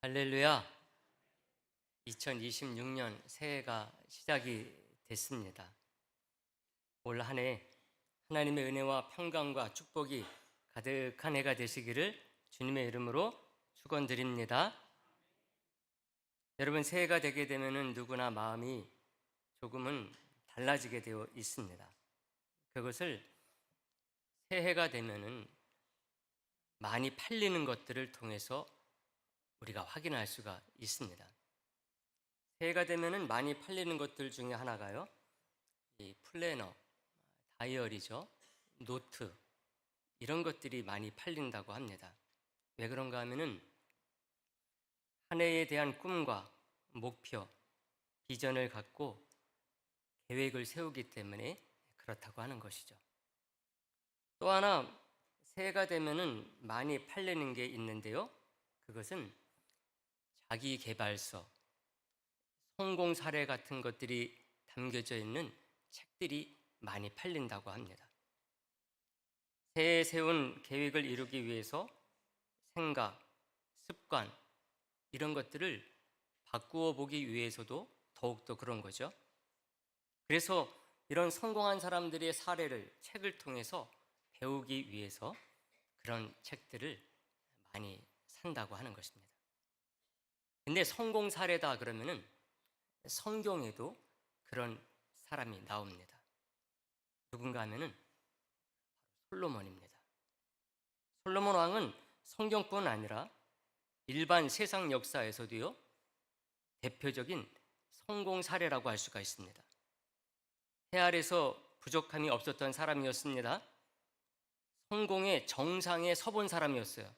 할렐루야. 2026년 새해가 시작이 됐습니다. 올 한 해 하나님의 은혜와 평강과 축복이 가득한 해가 되시기를 주님의 이름으로 축원드립니다. 여러분, 새해가 되게 되면은 누구나 마음이 조금은 달라지게 되어 있습니다. 그것을 새해가 되면은 많이 팔리는 것들을 통해서 우리가 확인할 수가 있습니다. 새해가 되면은 많이 팔리는 것들 중에 하나가요, 이 플래너, 다이어리죠, 노트, 이런 것들이 많이 팔린다고 합니다. 왜 그런가 하면은 한 해에 대한 꿈과 목표, 비전을 갖고 계획을 세우기 때문에 그렇다고 하는 것이죠. 또 하나, 새해가 되면은 많이 팔리는 게 있는데요, 그것은 자기 개발서, 성공 사례 같은 것들이 담겨져 있는 책들이 많이 팔린다고 합니다. 새해 세운 계획을 이루기 위해서 생각, 습관, 이런 것들을 바꾸어 보기 위해서도 더욱더 그런 거죠. 그래서 이런 성공한 사람들의 사례를 책을 통해서 배우기 위해서 그런 책들을 많이 산다고 하는 것입니다. 근데 성공 사례다 그러면은 성경에도 그런 사람이 나옵니다. 누군가 하면은 솔로몬입니다. 솔로몬 왕은 성경뿐 아니라 일반 세상 역사에서도요, 대표적인 성공 사례라고 할 수가 있습니다. 해 아래서 부족함이 없었던 사람이었습니다. 성공의 정상에 서본 사람이었어요.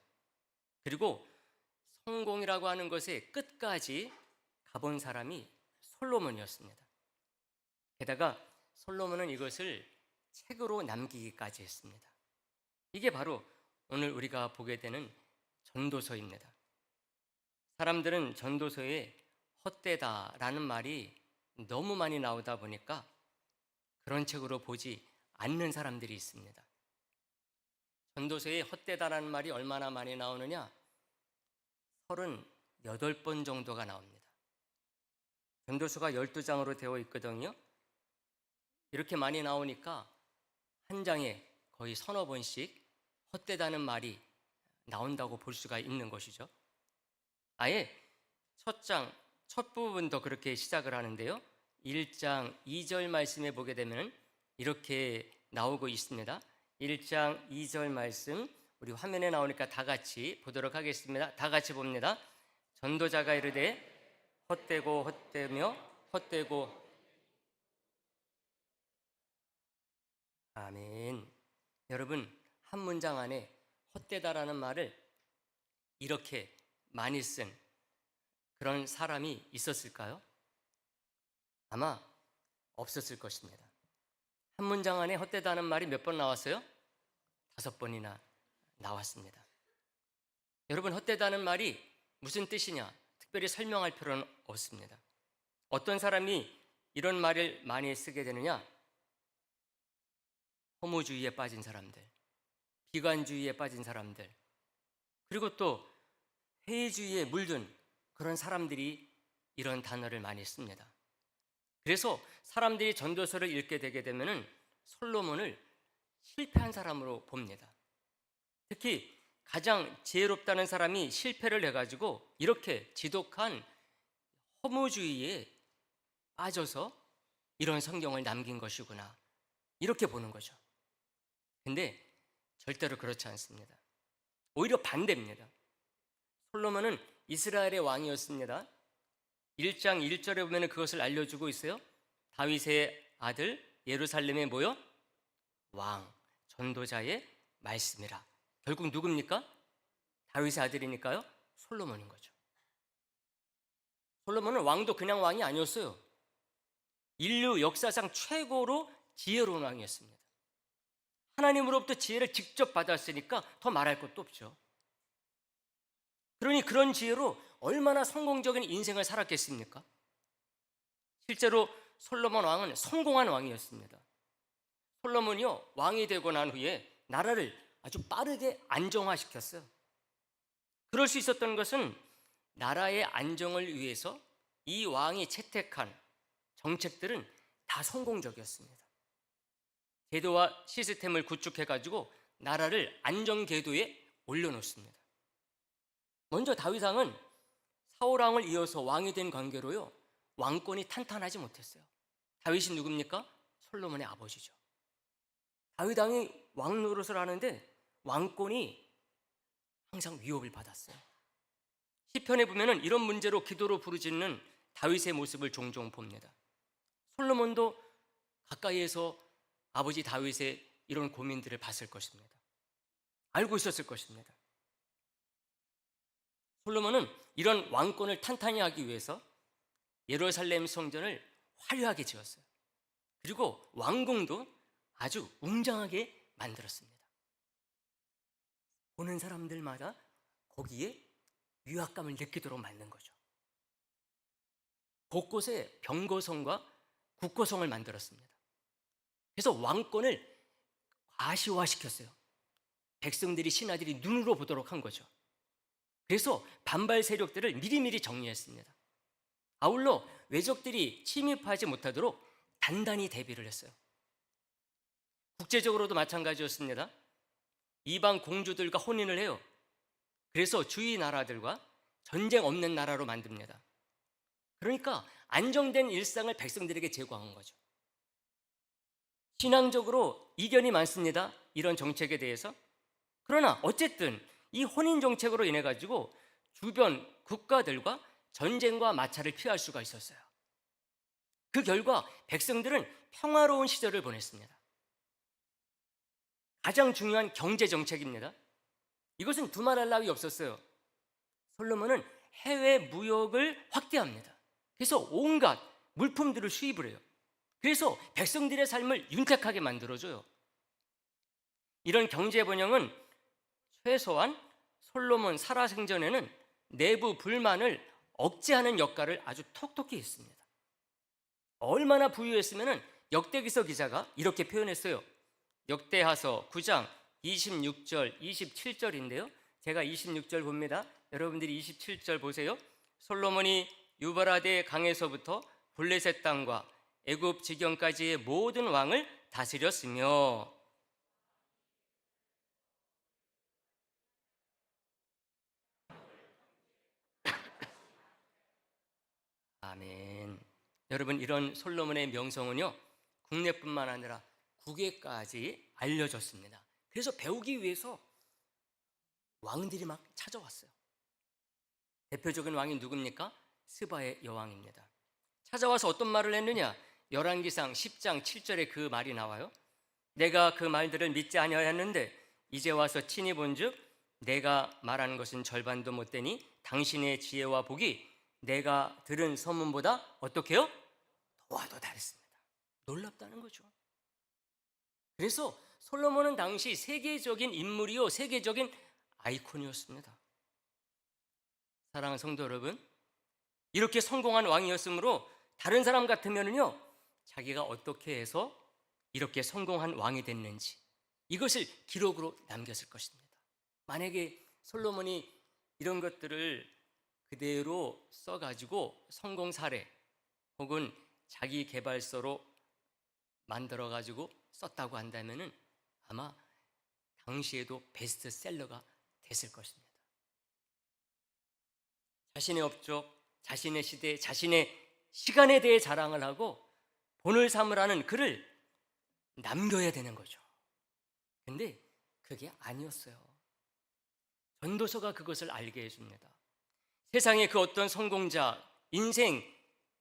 그리고 성공이라고 하는 것의 끝까지 가본 사람이 솔로몬이었습니다. 게다가 솔로몬은 이것을 책으로 남기기까지 했습니다. 이게 바로 오늘 우리가 보게 되는 전도서입니다. 사람들은 전도서에 헛되다라는 말이 너무 많이 나오다 보니까 그런 책으로 보지 않는 사람들이 있습니다. 전도서에 헛되다라는 말이 얼마나 많이 나오느냐? 38번 정도가 나옵니다. 전도서가 12장으로 되어 있거든요. 이렇게 많이 나오니까 한 장에 거의 서너 번씩 헛되다는 말이 나온다고 볼 수가 있는 것이죠. 아예 첫 장, 첫 부분도 그렇게 시작을 하는데요, 1장 2절 말씀에 보게 되면 이렇게 나오고 있습니다. 1장 2절 말씀, 우리 화면에 나오니까 다 같이 보도록 하겠습니다. 다 같이 봅니다. 전도자가 이르되 헛되고 헛되며 헛되고. 아멘. 여러분, 한 문장 안에 헛되다라는 말을 이렇게 많이 쓴 그런 사람이 있었을까요? 아마 없었을 것입니다. 한 문장 안에 헛되다는 말이 몇 번 나왔어요? 5번이나 나왔습니다. 여러분, 헛되다는 말이 무슨 뜻이냐? 특별히 설명할 필요는 없습니다. 어떤 사람이 이런 말을 많이 쓰게 되느냐? 허무주의에 빠진 사람들, 비관주의에 빠진 사람들, 그리고 또 회의주의에 물든 그런 사람들이 이런 단어를 많이 씁니다. 그래서 사람들이 전도서를 읽게 되게 되면은 솔로몬을 실패한 사람으로 봅니다. 특히 가장 지혜롭다는 사람이 실패를 해가지고 이렇게 지독한 허무주의에 빠져서 이런 성경을 남긴 것이구나, 이렇게 보는 거죠. 근데 절대로 그렇지 않습니다. 오히려 반대입니다. 솔로몬은 이스라엘의 왕이었습니다. 1장 1절에 보면 그것을 알려주고 있어요. 다윗의 아들, 예루살렘의 뭐요? 왕, 전도자의 말씀이라. 결국 누굽니까? 다윗의 아들이니까요, 솔로몬인 거죠. 솔로몬은 왕도 그냥 왕이 아니었어요. 인류 역사상 최고로 지혜로운 왕이었습니다. 하나님으로부터 지혜를 직접 받았으니까 더 말할 것도 없죠. 그러니 그런 지혜로 얼마나 성공적인 인생을 살았겠습니까? 실제로 솔로몬 왕은 성공한 왕이었습니다. 솔로몬이요, 왕이 되고 난 후에 나라를 아주 빠르게 안정화시켰어요. 그럴 수 있었던 것은 나라의 안정을 위해서 이 왕이 채택한 정책들은 다 성공적이었습니다. 제도와 시스템을 구축해가지고 나라를 안정궤도에 올려놓습니다. 먼저 다윗 왕은 사울 왕을 이어서 왕이 된 관계로요, 왕권이 탄탄하지 못했어요. 다윗이 누굽니까? 솔로몬의 아버지죠. 다윗 왕이 왕 노릇을 하는데 왕권이 항상 위협을 받았어요. 시편에 보면은 이런 문제로 기도로 부르짖는 다윗의 모습을 종종 봅니다. 솔로몬도 가까이에서 아버지 다윗의 이런 고민들을 봤을 것입니다. 알고 있었을 것입니다. 솔로몬은 이런 왕권을 탄탄히 하기 위해서 예루살렘 성전을 화려하게 지었어요. 그리고 왕궁도 아주 웅장하게 만들었습니다. 보는 사람들마다 거기에 위압감을 느끼도록 만든 거죠. 곳곳에 병거성과 국거성을 만들었습니다. 그래서 왕권을 과시화시켰어요. 백성들이, 신하들이 눈으로 보도록 한 거죠. 그래서 반발 세력들을 미리미리 정리했습니다. 아울러 외적들이 침입하지 못하도록 단단히 대비를 했어요. 국제적으로도 마찬가지였습니다. 이방 공주들과 혼인을 해요. 그래서 주위 나라들과 전쟁 없는 나라로 만듭니다. 그러니까 안정된 일상을 백성들에게 제공한 거죠. 신앙적으로 이견이 많습니다. 이런 정책에 대해서. 그러나 어쨌든 이 혼인 정책으로 인해 가지고 주변 국가들과 전쟁과 마찰을 피할 수가 있었어요. 그 결과 백성들은 평화로운 시절을 보냈습니다. 가장 중요한 경제 정책입니다. 이것은 두말할 나위 없었어요. 솔로몬은 해외 무역을 확대합니다. 그래서 온갖 물품들을 수입을 해요. 그래서 백성들의 삶을 윤택하게 만들어줘요. 이런 경제 번영은 최소한 솔로몬 살아생전에는 내부 불만을 억제하는 역할을 아주 톡톡히 했습니다. 얼마나 부유했으면 역대기서 기자가 이렇게 표현했어요. 역대하서 9장 26절, 27절인데요. 제가 26절 봅니다. 여러분들이 27절 보세요. 솔로몬이 유브라데 강에서부터 블레셋 땅과 애굽 지경까지의 모든 왕을 다스렸으며. 아멘. 여러분, 이런 솔로몬의 명성은요, 국내뿐만 아니라 국외까지 알려졌습니다. 그래서 배우기 위해서 왕들이 막 찾아왔어요. 대표적인 왕이 누굽니까? 스바의 여왕입니다. 찾아와서 어떤 말을 했느냐? 열왕기상 10장 7절에 그 말이 나와요. 내가 그 말들을 믿지 아니하였는데 이제 와서 친히 본즉 내가 말한 것은 절반도 못 되니 당신의 지혜와 복이 내가 들은 소문보다 어떻게 해요? 더하도 다르습니다. 놀랍다는 거죠. 그래서 솔로몬은 당시 세계적인 인물이요, 세계적인 아이콘이었습니다. 사랑하는 성도 여러분, 이렇게 성공한 왕이었으므로 다른 사람 같으면요, 자기가 어떻게 해서 이렇게 성공한 왕이 됐는지 이것을 기록으로 남겼을 것입니다. 만약에 솔로몬이 이런 것들을 그대로 써가지고 성공 사례 혹은 자기 개발서로 만들어가지고 썼다고 한다면은 아마 당시에도 베스트셀러가 됐을 것입니다. 자신의 업적, 자신의 시대, 자신의 시간에 대해 자랑을 하고 본을 삼으라는 글을 남겨야 되는 거죠. 근데 그게 아니었어요. 전도서가 그것을 알게 해줍니다. 세상의 그 어떤 성공자, 인생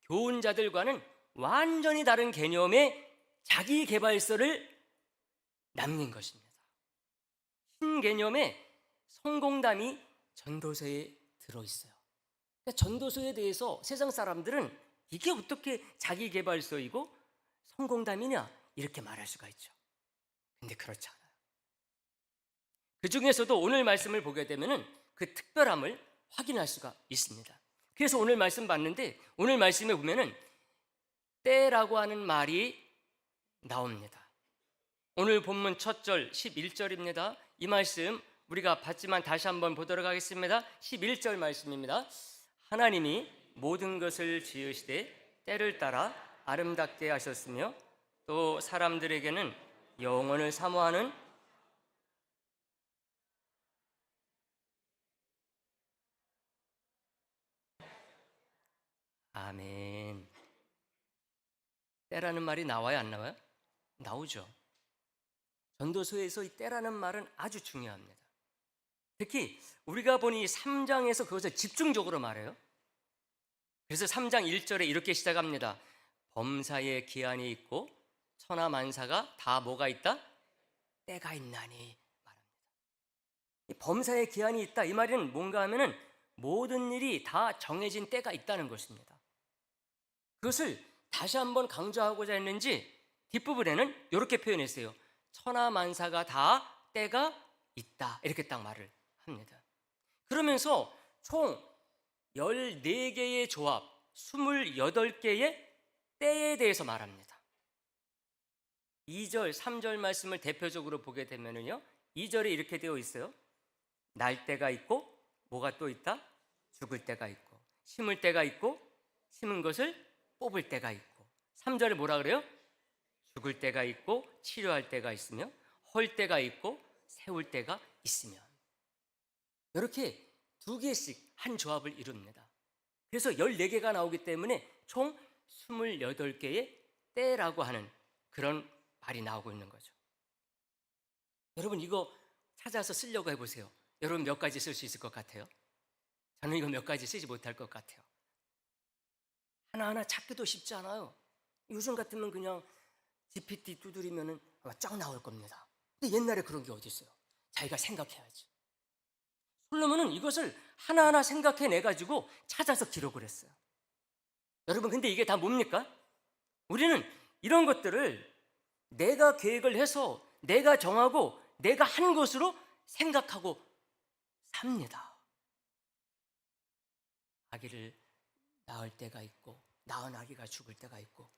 교훈자들과는 완전히 다른 개념의 자기 개발서를 남긴 것입니다. 신개념의 성공담이 전도서에 들어있어요. 그러니까 전도서에 대해서 세상 사람들은 이게 어떻게 자기 개발서이고 성공담이냐 이렇게 말할 수가 있죠. 근데 그렇지 않아요. 그 중에서도 오늘 말씀을 보게 되면 그 특별함을 확인할 수가 있습니다. 그래서 오늘 말씀 봤는데 오늘 말씀에 보면은 때라고 하는 말이 나옵니다. 오늘 본문 첫 절 11절입니다. 이 말씀 우리가 봤지만 다시 한번 보도록 하겠습니다. 11절 말씀입니다. 하나님이 모든 것을 지으시되 때를 따라 아름답게 하셨으며 또 사람들에게는 영원을 사모하는 아멘. 때라는 말이 나와요, 안 나와요? 나오죠. 전도서에서 이 때라는 말은 아주 중요합니다. 특히 우리가 보니 3장에서 그것을 집중적으로 말해요. 그래서 3장 1절에 이렇게 시작합니다. 범사에 기한이 있고 천하 만사가 다 뭐가 있다? 때가 있나니 말합니다. 이 범사에 기한이 있다, 이 말은 뭔가 하면은 모든 일이 다 정해진 때가 있다는 것입니다. 그것을 다시 한번 강조하고자 했는지 뒷부분에는 이렇게 표현했어요. 천하 만사가 다 때가 있다, 이렇게 딱 말을 합니다. 그러면서 총 14개의 조합, 28개의 때에 대해서 말합니다. 2절, 3절 말씀을 대표적으로 보게 되면요, 2절에 이렇게 되어 있어요. 날 때가 있고 뭐가 또 있다? 죽을 때가 있고, 심을 때가 있고 심은 것을 뽑을 때가 있고, 3절에 뭐라 그래요? 죽을 때가 있고 치료할 때가 있으며 헐 때가 있고 세울 때가 있으며, 이렇게 2개씩 한 조합을 이룹니다. 그래서 14개가 나오기 때문에 총 28개의 때라고 하는 그런 말이 나오고 있는 거죠. 여러분 이거 찾아서 쓰려고 해보세요. 여러분 몇 가지 쓸 수 있을 것 같아요? 저는 이거 몇 가지 쓰지 못할 것 같아요. 하나하나 찾기도 쉽지 않아요. 요즘 같으면 그냥 GPT 두드리면 아마 쫙 나올 겁니다. 근데 옛날에 그런 게 어디 있어요? 자기가 생각해야지. 솔로몬은 이것을 하나하나 생각해내가지고 찾아서 기록을 했어요. 여러분 근데 이게 다 뭡니까? 우리는 이런 것들을 내가 계획을 해서 내가 정하고 내가 한 것으로 생각하고 삽니다. 아기를 낳을 때가 있고 낳은 아기가 죽을 때가 있고,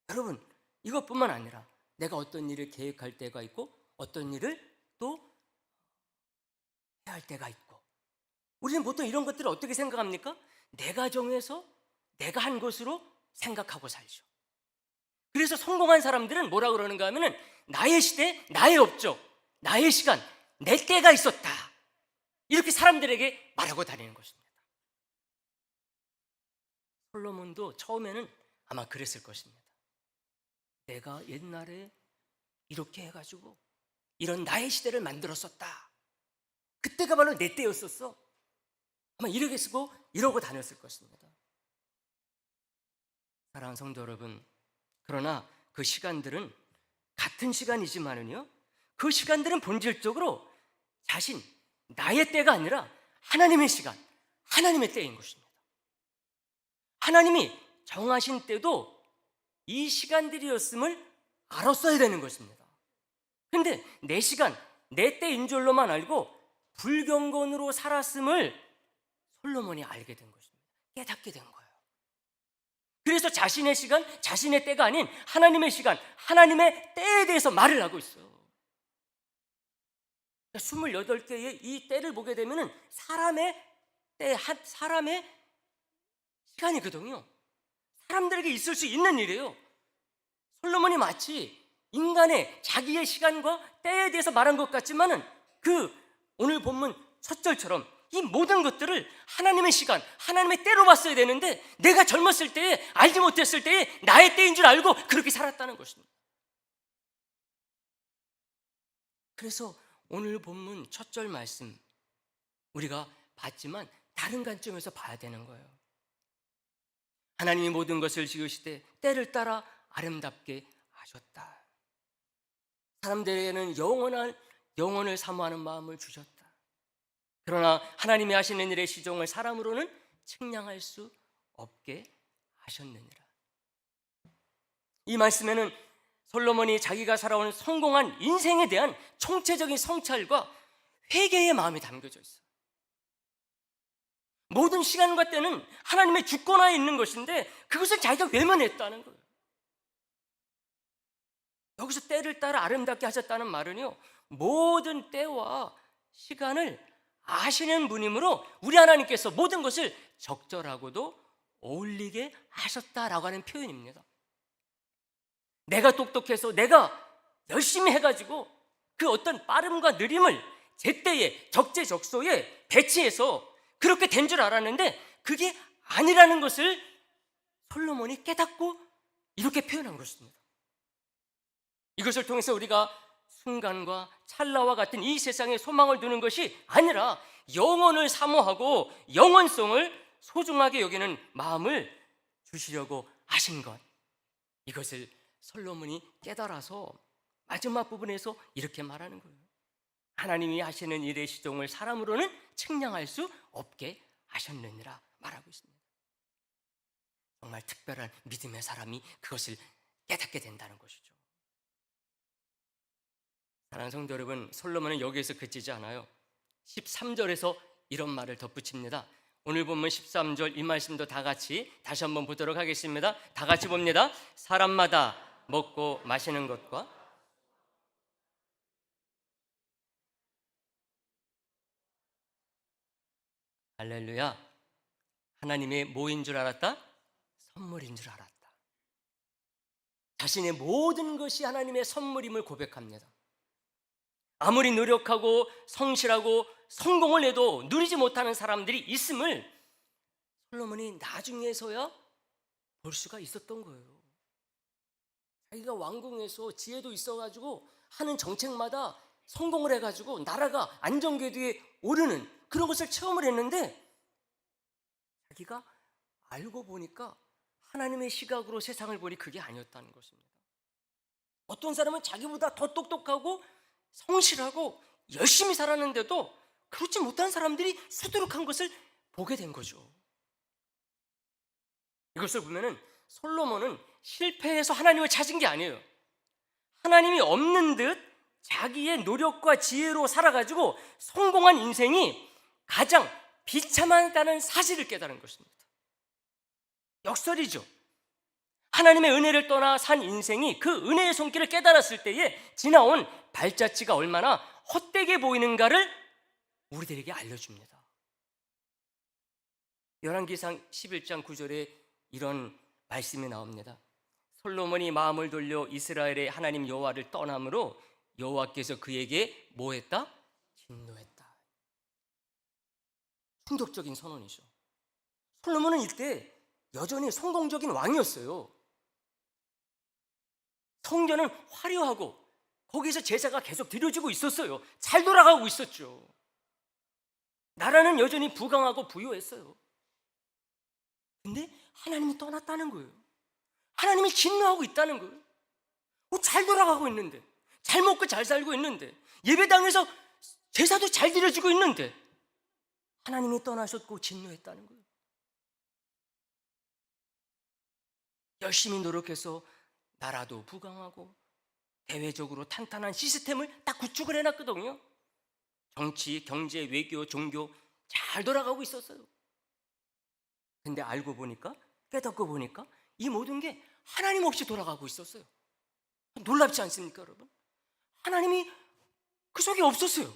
여러분 이것뿐만 아니라 내가 어떤 일을 계획할 때가 있고 어떤 일을 또 해야 할 때가 있고, 우리는 보통 이런 것들을 어떻게 생각합니까? 내가 정해서 내가 한 것으로 생각하고 살죠. 그래서 성공한 사람들은 뭐라 그러는가 하면은 나의 시대, 나의 업적, 나의 시간, 내 때가 있었다, 이렇게 사람들에게 말하고 다니는 것입니다. 솔로몬도 처음에는 아마 그랬을 것입니다. 내가 옛날에 이렇게 해가지고 이런 나의 시대를 만들었었다, 그때가 바로 내 때였었어, 아마 이렇게 쓰고 이러고 다녔을 것입니다. 사랑하는 성도 여러분, 그러나 그 시간들은 같은 시간이지만은요, 그 시간들은 본질적으로 자신, 나의 때가 아니라 하나님의 시간, 하나님의 때인 것입니다. 하나님이 정하신 때도 이 시간들이었음을 알았어야 되는 것입니다. 근데 내 시간, 내 때인 줄로만 알고 불경건으로 살았음을 솔로몬이 알게 된 것입니다. 깨닫게 된 거예요. 그래서 자신의 시간, 자신의 때가 아닌 하나님의 시간, 하나님의 때에 대해서 말을 하고 있어요. 28개의 이 때를 보게 되면 사람의 때, 사람의 시간이거든요. 사람들에게 있을 수 있는 일이에요. 솔로몬이 마치 인간의 자기의 시간과 때에 대해서 말한 것 같지만은 그 오늘 본문 첫 절처럼 이 모든 것들을 하나님의 시간, 하나님의 때로 봤어야 되는데 내가 젊었을 때에, 알지 못했을 때에 나의 때인 줄 알고 그렇게 살았다는 것입니다. 그래서 오늘 본문 첫 절 말씀 우리가 봤지만 다른 관점에서 봐야 되는 거예요. 하나님이 모든 것을 지으시되 때를 따라 아름답게 하셨다. 사람들에게는 영원을 사모하는 마음을 주셨다. 그러나 하나님이 하시는 일의 시종을 사람으로는 측량할 수 없게 하셨느니라. 이 말씀에는 솔로몬이 자기가 살아온 성공한 인생에 대한 총체적인 성찰과 회개의 마음이 담겨져 있어요. 모든 시간과 때는 하나님의 주권하에 있는 것인데 그것을 자기가 외면했다는 거예요. 여기서 때를 따라 아름답게 하셨다는 말은요, 모든 때와 시간을 아시는 분이므로 우리 하나님께서 모든 것을 적절하고도 어울리게 하셨다라고 하는 표현입니다. 내가 똑똑해서 내가 열심히 해가지고 그 어떤 빠름과 느림을 제때에 적재적소에 배치해서 그렇게 된 줄 알았는데 그게 아니라는 것을 솔로몬이 깨닫고 이렇게 표현한 것입니다. 이것을 통해서 우리가 순간과 찰나와 같은 이 세상에 소망을 두는 것이 아니라 영혼을 사모하고 영원성을 소중하게 여기는 마음을 주시려고 하신 것, 이것을 솔로몬이 깨달아서 마지막 부분에서 이렇게 말하는 거예요. 하나님이 하시는 일의 시종을 사람으로는 측량할 수 없게 하셨느니라 말하고 있습니다. 정말 특별한 믿음의 사람이 그것을 깨닫게 된다는 것이죠. 사랑하는 성도 여러분, 솔로몬은 여기에서 그치지 않아요. 13절에서 이런 말을 덧붙입니다. 오늘 본문 13절 이 말씀도 다 같이 다시 한번 보도록 하겠습니다. 다 같이 봅니다. 사람마다 먹고 마시는 것과 할렐루야. 하나님의 뭐인 줄 알았다? 선물인 줄 알았다. 자신의 모든 것이 하나님의 선물임을 고백합니다. 아무리 노력하고 성실하고 성공을 해도 누리지 못하는 사람들이 있음을 솔로몬이 나중에서야 볼 수가 있었던 거예요. 자기가 왕궁에서 지혜도 있어가지고 하는 정책마다 성공을 해가지고 나라가 안정궤도에 오르는 그런 것을 체험을 했는데 자기가 알고 보니까 하나님의 시각으로 세상을 보니 그게 아니었다는 것입니다. 어떤 사람은 자기보다 더 똑똑하고 성실하고 열심히 살았는데도 그렇지 못한 사람들이 수두룩한 것을 보게 된 거죠. 이것을 보면은 솔로몬은 실패해서 하나님을 찾은 게 아니에요. 하나님이 없는 듯 자기의 노력과 지혜로 살아가지고 성공한 인생이 가장 비참하다는 사실을 깨달은 것입니다. 역설이죠. 하나님의 은혜를 떠나 산 인생이 그 은혜의 손길을 깨달았을 때에 지나온 발자취가 얼마나 헛되게 보이는가를 우리들에게 알려줍니다. 열왕기상 11장 9절에 이런 말씀이 나옵니다. 솔로몬이 마음을 돌려 이스라엘의 하나님 여호와를 떠남으로 여호와께서 그에게 뭐 했다? 진노했다. 충격적인 선언이죠. 솔로몬은 이때 여전히 성공적인 왕이었어요. 성전은 화려하고 거기서 제사가 계속 드려지고 있었어요. 잘 돌아가고 있었죠. 나라는 여전히 부강하고 부유했어요. 근데 하나님이 떠났다는 거예요. 하나님이 진노하고 있다는 거예요. 잘 돌아가고 있는데, 잘 먹고 잘 살고 있는데, 예배당에서 제사도 잘 드려지고 있는데 하나님이 떠나셨고 진노했다는 거예요. 열심히 노력해서 나라도 부강하고 대외적으로 탄탄한 시스템을 딱 구축을 해놨거든요. 정치, 경제, 외교, 종교 잘 돌아가고 있었어요. 근데 알고 보니까, 깨닫고 보니까 이 모든 게 하나님 없이 돌아가고 있었어요. 놀랍지 않습니까, 여러분? 하나님이 그 속에 없었어요.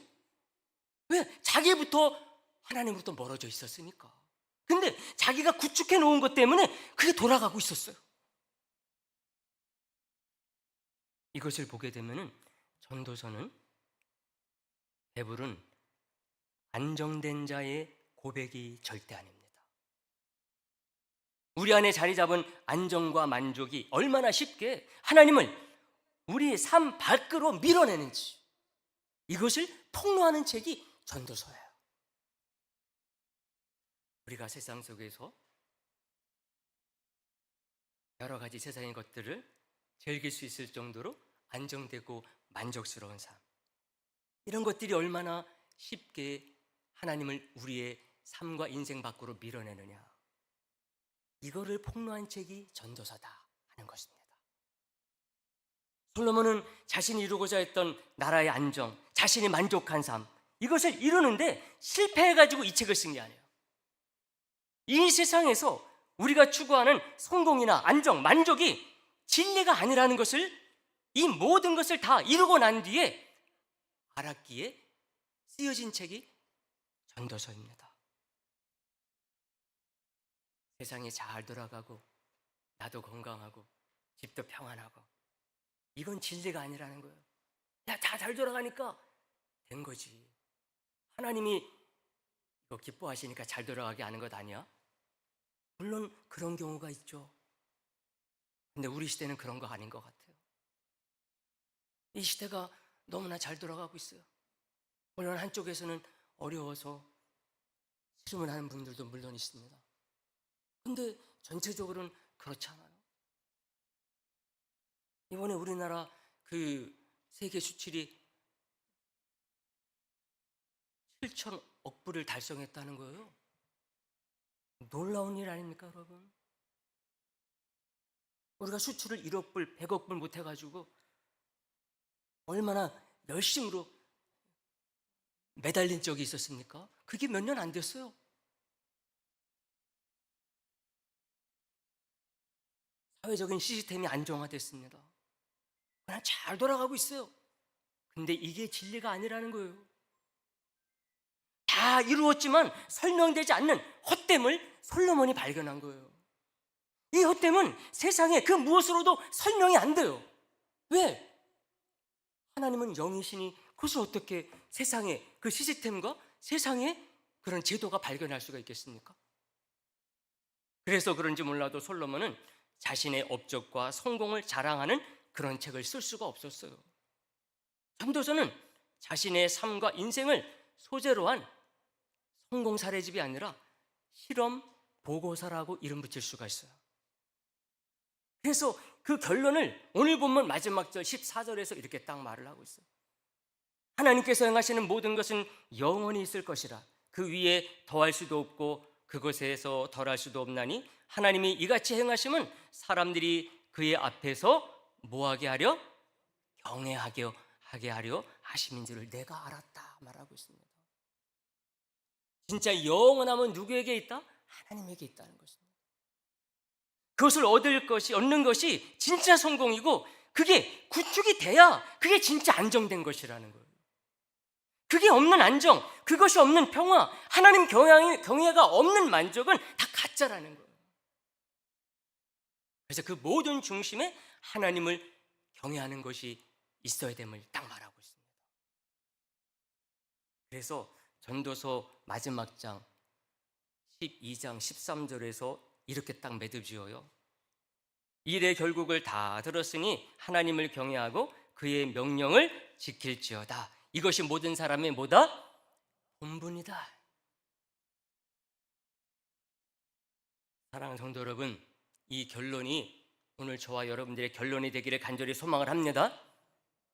왜? 자기부터 하나님으로부터 멀어져 있었으니까. 근데 자기가 구축해 놓은 것 때문에 그게 돌아가고 있었어요. 이것을 보게 되면은 전도서는 배부른 안정된 자의 고백이 절대 아닙니다. 우리 안에 자리 잡은 안정과 만족이 얼마나 쉽게 하나님을 우리의 삶 밖으로 밀어내는지, 이것을 폭로하는 책이 전도서예요. 우리가 세상 속에서 여러 가지 세상의 것들을 즐길 수 있을 정도로 안정되고 만족스러운 삶, 이런 것들이 얼마나 쉽게 하나님을 우리의 삶과 인생 밖으로 밀어내느냐, 이거를 폭로한 책이 전도서다 하는 것입니다. 솔로몬은 자신이 이루고자 했던 나라의 안정, 자신이 만족한 삶, 이것을 이루는데 실패해가지고 이 책을 쓴 게 아니에요. 이 세상에서 우리가 추구하는 성공이나 안정, 만족이 진리가 아니라는 것을, 이 모든 것을 다 이루고 난 뒤에 알았기에 쓰여진 책이 전도서입니다. 세상이 잘 돌아가고 나도 건강하고 집도 평안하고 이건 진리가 아니라는 거예요. 야, 다 잘 돌아가니까 된 거지. 하나님이 이거 기뻐하시니까 잘 돌아가게 하는 것 아니야? 물론 그런 경우가 있죠. 근데 우리 시대는 그런 거 아닌 것 같아요. 이 시대가 너무나 잘 돌아가고 있어요. 물론 한쪽에서는 어려워서 씨름을 하는 분들도 물론 있습니다. 근데 전체적으로는 그렇지 않아요. 이번에 우리나라 그 세계 수출이 7천억 불을 달성했다는 거예요. 놀라운 일 아닙니까, 여러분? 우리가 수출을 1억 불, 100억 불 못 해가지고 얼마나 열심으로 매달린 적이 있었습니까? 그게 몇 년 안 됐어요. 사회적인 시스템이 안정화됐습니다. 그냥 잘 돌아가고 있어요. 근데 이게 진리가 아니라는 거예요. 다 이루었지만 설명되지 않는 헛됨을 솔로몬이 발견한 거예요. 이 헛됨은 세상에 그 무엇으로도 설명이 안 돼요. 왜? 하나님은 영이시니 그것을 어떻게 세상에 그 시스템과 세상에 그런 제도가 발견할 수가 있겠습니까? 그래서 그런지 몰라도 솔로몬은 자신의 업적과 성공을 자랑하는 그런 책을 쓸 수가 없었어요. 전도서는 자신의 삶과 인생을 소재로 한 성공 사례집이 아니라 실험 보고서라고 이름 붙일 수가 있어요. 그래서 그 결론을 오늘 본문 마지막 절 14절에서 이렇게 딱 말을 하고 있어요. 하나님께서 행하시는 모든 것은 영원히 있을 것이라. 그 위에 더할 수도 없고 그것에서 덜할 수도 없나니 하나님이 이같이 행하심은 사람들이 그의 앞에서 뭐하게 하려? 경외하게 하려 하심인 줄을 내가 알았다 말하고 있습니다. 진짜 영원함은 누구에게 있다? 하나님에게 있다는 것입니다. 그것을 얻는 것이 진짜 성공이고 그게 구축이 돼야 그게 진짜 안정된 것이라는 거예요. 그게 없는 안정, 그것이 없는 평화, 하나님 경외가 없는 만족은 다 가짜라는 거예요. 그래서 그 모든 중심에 하나님을 경외하는 것이 있어야 됨을 딱 말하고 있습니다. 그래서 전도서 마지막 장 12장 13절에서 이렇게 딱 매듭지어요. 일의 결국을 다 들었으니 하나님을 경외하고 그의 명령을 지킬지어다. 이것이 모든 사람의 뭐다? 본분이다. 사랑하는 성도 여러분, 이 결론이 오늘 저와 여러분들의 결론이 되기를 간절히 소망을 합니다.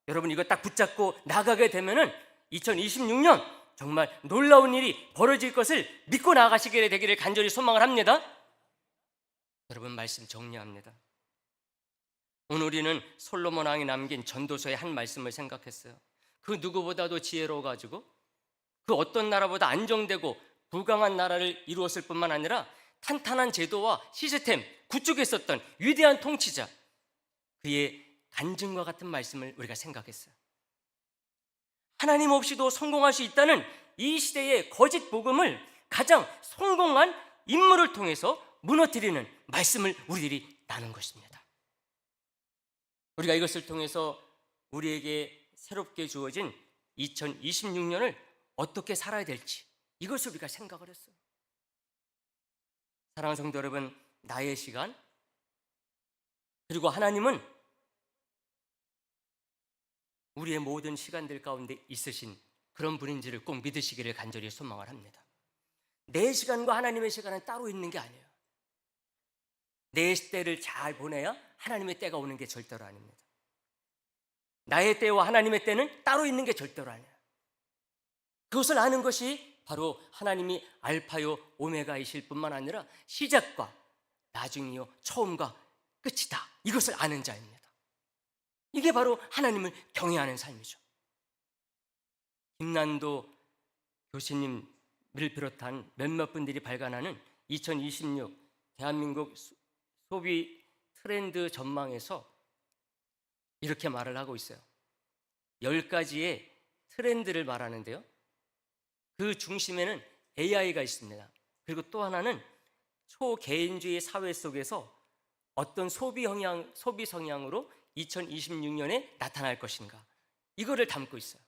여러분 이거 딱 붙잡고 나가게 되면은 2026년 정말 놀라운 일이 벌어질 것을 믿고 나가시게 되기를 간절히 소망을 합니다. 여러분 말씀 정리합니다. 오늘 우리는 솔로몬 왕이 남긴 전도서의 한 말씀을 생각했어요. 그 누구보다도 지혜로워가지고 그 어떤 나라보다 안정되고 부강한 나라를 이루었을 뿐만 아니라 탄탄한 제도와 시스템 구축했었던 위대한 통치자, 그의 간증과 같은 말씀을 우리가 생각했어요. 하나님 없이도 성공할 수 있다는 이 시대의 거짓 복음을 가장 성공한 인물을 통해서 무너뜨리는 말씀을 우리들이 나눈 것입니다. 우리가 이것을 통해서 우리에게 새롭게 주어진 2026년을 어떻게 살아야 될지 이것을 우리가 생각을 했어요. 사랑하는 성도 여러분, 나의 시간 그리고 하나님은 우리의 모든 시간들 가운데 있으신 그런 분인지를 꼭 믿으시기를 간절히 소망을 합니다. 내 시간과 하나님의 시간은 따로 있는 게 아니에요. 내 때를 잘 보내야 하나님의 때가 오는 게 절대로 아닙니다. 나의 때와 하나님의 때는 따로 있는 게 절대로 아니에요. 그것을 아는 것이 바로 하나님이 알파요 오메가이실 뿐만 아니라 시작과 나중이요 처음과 끝이다, 이것을 아는 자입니다. 이게 바로 하나님을 경외하는 삶이죠. 김난도 교수님을 비롯한 몇몇 분들이 발간하는 2026 대한민국 소비 트렌드 전망에서 이렇게 말을 하고 있어요. 10가지의 트렌드를 말하는데요, 그 중심에는 AI가 있습니다. 그리고 또 하나는 초개인주의 사회 속에서 어떤 소비 성향으로 2026년에 나타날 것인가, 이거를 담고 있어요.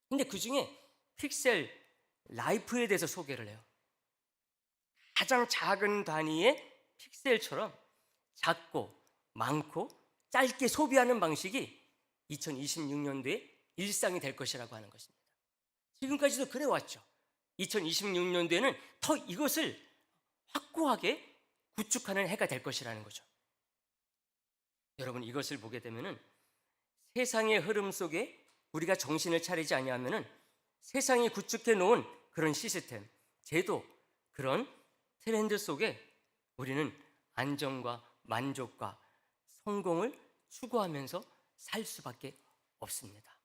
근데 그 중에 픽셀 라이프에 대해서 소개를 해요. 가장 작은 단위의 픽셀처럼 작고 많고 짧게 소비하는 방식이 2026년도에 일상이 될 것이라고 하는 것입니다. 지금까지도 그래왔죠. 2026년도에는 더 이것을 확고하게 구축하는 해가 될 것이라는 거죠. 여러분, 이것을 보게 되면은 세상의 흐름 속에 우리가 정신을 차리지 아니하면은 세상이 구축해 놓은 그런 시스템, 제도, 그런 트렌드 속에 우리는 안정과 만족과 성공을 추구하면서 살 수밖에 없습니다.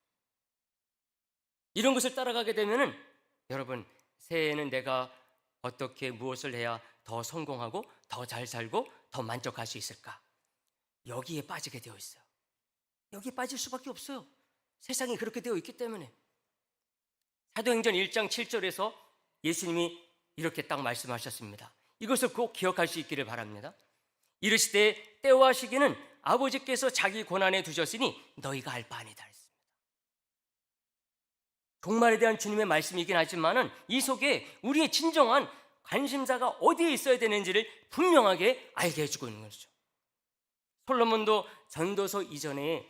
이런 것을 따라가게 되면은 여러분, 새해에는 내가 어떻게 무엇을 해야 더 성공하고 더 잘 살고 더 만족할 수 있을까? 여기에 빠지게 되어 있어요. 여기에 빠질 수밖에 없어요. 세상이 그렇게 되어 있기 때문에. 사도행전 1장 7절에서 예수님이 이렇게 딱 말씀하셨습니다. 이것을 꼭 기억할 수 있기를 바랍니다. 이르시되 때와 시기는 아버지께서 자기 권한에 두셨으니 너희가 알 바 아니다 했습니다. 종말에 대한 주님의 말씀이긴 하지만은 이 속에 우리의 진정한 관심사가 어디에 있어야 되는지를 분명하게 알게 해주고 있는 것이죠. 솔로몬도 전도서 이전에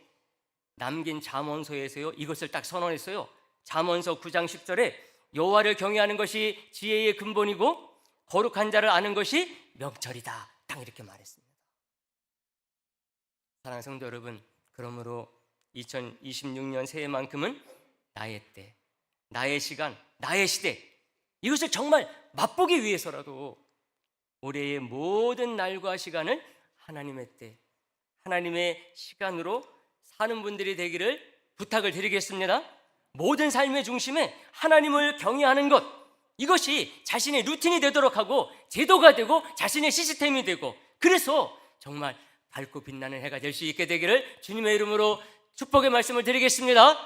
남긴 잠언서에서요, 이것을 딱 선언했어요. 잠언서 9장 10절에 여호와를 경외하는 것이 지혜의 근본이고 거룩한 자를 아는 것이 명철이다, 딱 이렇게 말했습니다. 사랑하는 성도 여러분, 그러므로 2026년 새해만큼은 나의 때, 나의 시간, 나의 시대, 이것을 정말 맛보기 위해서라도 올해의 모든 날과 시간을 하나님의 때, 하나님의 시간으로 사는 분들이 되기를 부탁을 드리겠습니다. 모든 삶의 중심에 하나님을 경외하는 것, 이것이 자신의 루틴이 되도록 하고 제도가 되고 자신의 시스템이 되고, 그래서 정말 밝고 빛나는 해가 될 수 있게 되기를 주님의 이름으로 축복의 말씀을 드리겠습니다.